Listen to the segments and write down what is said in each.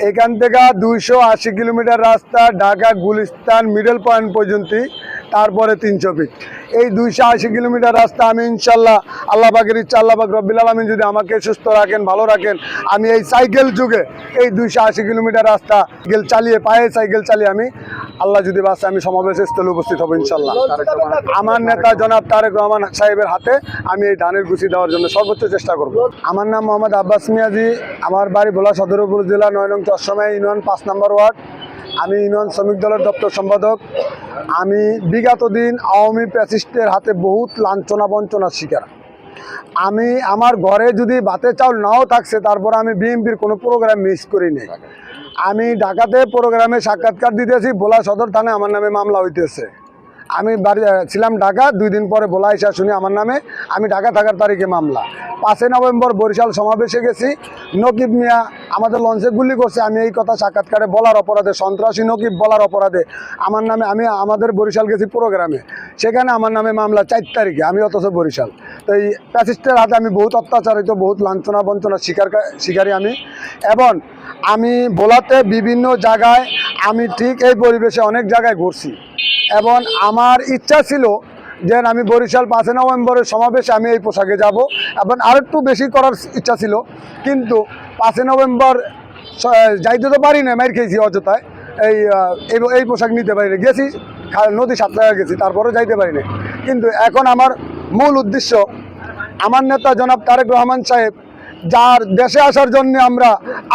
এখান থেকে 280 কিলোমিটার রাস্তা ঢাকা গুলিস্তান মিডল পয়েন্ট পর্যন্ত, তারপরে 300 ফিট। এই 280 কিলোমিটার রাস্তা আমি ইনশাল্লাহ আল্লাহ পাকের ইচ্ছা, আল্লাহ পাক রব্বিল আলামিন যদি আমাকে সুস্থ রাখেন, ভালো রাখেন, আমি এই সাইকেল যুগে এই 280 কিলোমিটার রাস্তা সাইকেল চালিয়ে, পায়ে সাইকেল চালিয়ে আমি আল্লাহ যদি বাসে আমি সমাবেশের স্থলে উপস্থিত হব ইনশাল্লাহ। আমার নেতা জনাব তারেক রহমান সাহেবের হাতে আমি এই ধানের গুছি দেওয়ার জন্য সর্বোচ্চ চেষ্টা করব। আমার নাম মোহাম্মদ আব্বাস মিয়াজি, আমার বাড়ি ভোলা সদর উপজেলা 9 নং চরসমা ইউনিয়ন 5 নম্বর ওয়ার্ড। আমি ইউনিয়ন শ্রমিক দলের দপ্তর সম্পাদক। আমি বিগত দিন আওয়ামী ফ্যাসিস্টের হাতে বহুত লাঞ্ছনা বঞ্চনার শিকার। আমি আমার ঘরে যদি ভাতের চাউল নাও থাকছে, তারপর আমি বিএনপির কোনো প্রোগ্রাম মিস করিনি। আমি ঢাকাতে প্রোগ্রামে সাক্ষাৎকার দিতেছি, ভোলা সদর থানায় আমার নামে মামলা হইতেছে। আমি বাড়ি ছিলাম ঢাকা, 2 দিন পরে ভোলা এসে শুনি আমার নামে, আমি ঢাকা থাকার তারিখে মামলা। 5 নভেম্বর বরিশাল সমাবেশে গেছি, নকিব মিয়া আমাদের লঞ্চে গুলি করছে। আমি এই কথা সাক্ষাৎকারে বলার অপরাধে, সন্ত্রাসী নকিব বলার অপরাধে আমার নামে, আমি আমাদের বরিশাল গেছি প্রোগ্রামে, সেখানে আমার নামে মামলা 4 তারিখে, আমি অথচ বরিশাল। তো এই ফ্যাসিস্টের হাতে আমি বহুত অত্যাচারিত, বহুত লাঞ্ছনা বঞ্চনার শিকারী আমি। এবং আমি ভোলাতে বিভিন্ন জায়গায়, আমি ঠিক এই পরিবেশে অনেক জায়গায় ঘুরছি, এবং আমার ইচ্ছা ছিল যে আমি বরিশাল 5 নভেম্বরের সমাবেশে আমি এই পোশাকে যাব, এবং আরেকটু বেশি করার ইচ্ছা ছিল। কিন্তু 5 নভেম্বর যাইতে তো পারি না, মাইর খেয়েছি অযথায়, এই পোশাক নিতে পারি না। গেছি নদী সাঁতরায় গেছি, তারপরেও যাইতে পারি না। কিন্তু এখন আমার মূল উদ্দেশ্য, আমার নেতা জনাব তারেক রহমান সাহেব, যার দেশে আসার জন্য আমরা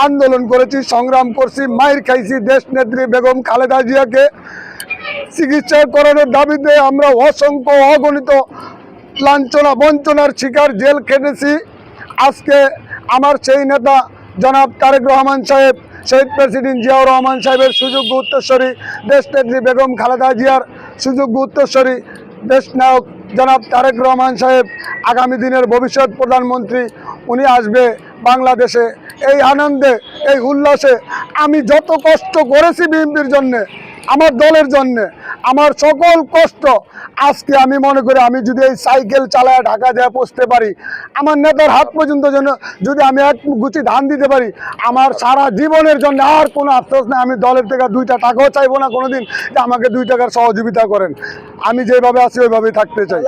আন্দোলন করেছি, সংগ্রাম করছি, মাইর খাইছি, দেশ নেত্রী বেগম খালেদা জিয়াকে চিকিৎসা করানোর দাবিতে আমরা অসংখ্য অগণিত লাঞ্ছনা বঞ্চনার শিকার, জেল খেটেছি। আজকে আমার সেই নেতা জনাব তারেক রহমান সাহেব, শহীদ প্রেসিডেন্ট জিয়াউর রহমান সাহেবের সুযোগ্য উত্তরসূরি, দেশ নেত্রী বেগম খালেদা জিয়ার সুযোগ্য উত্তরসূরি দেশ নায়ক জনাব তারেক রহমান সাহেব, আগামী দিনের ভবিষ্যৎ প্রধানমন্ত্রী, উনি আসবে বাংলাদেশে। এই আনন্দে, এই উল্লাসে আমি যত কষ্ট করেছি বিএনপির জন্যে, আমার দলের জন্য, আমার সকল কষ্ট আজকে আমি মনে করি, আমি যদি এই সাইকেল চালায় ঢাকা যায় পৌঁছতে পারি, আমার নেতার হাত পর্যন্ত যেন যদি আমি 1 গুছি ধান দিতে পারি, আমার সারা জীবনের জন্য আর কোনো আফসোস নেই। আমি দলের থেকে 2টা টাকাও চাইবো না কোনোদিন যে আমাকে 2 টাকার সহযোগিতা করেন। আমি যেভাবে আছি ওইভাবেই থাকতে চাই।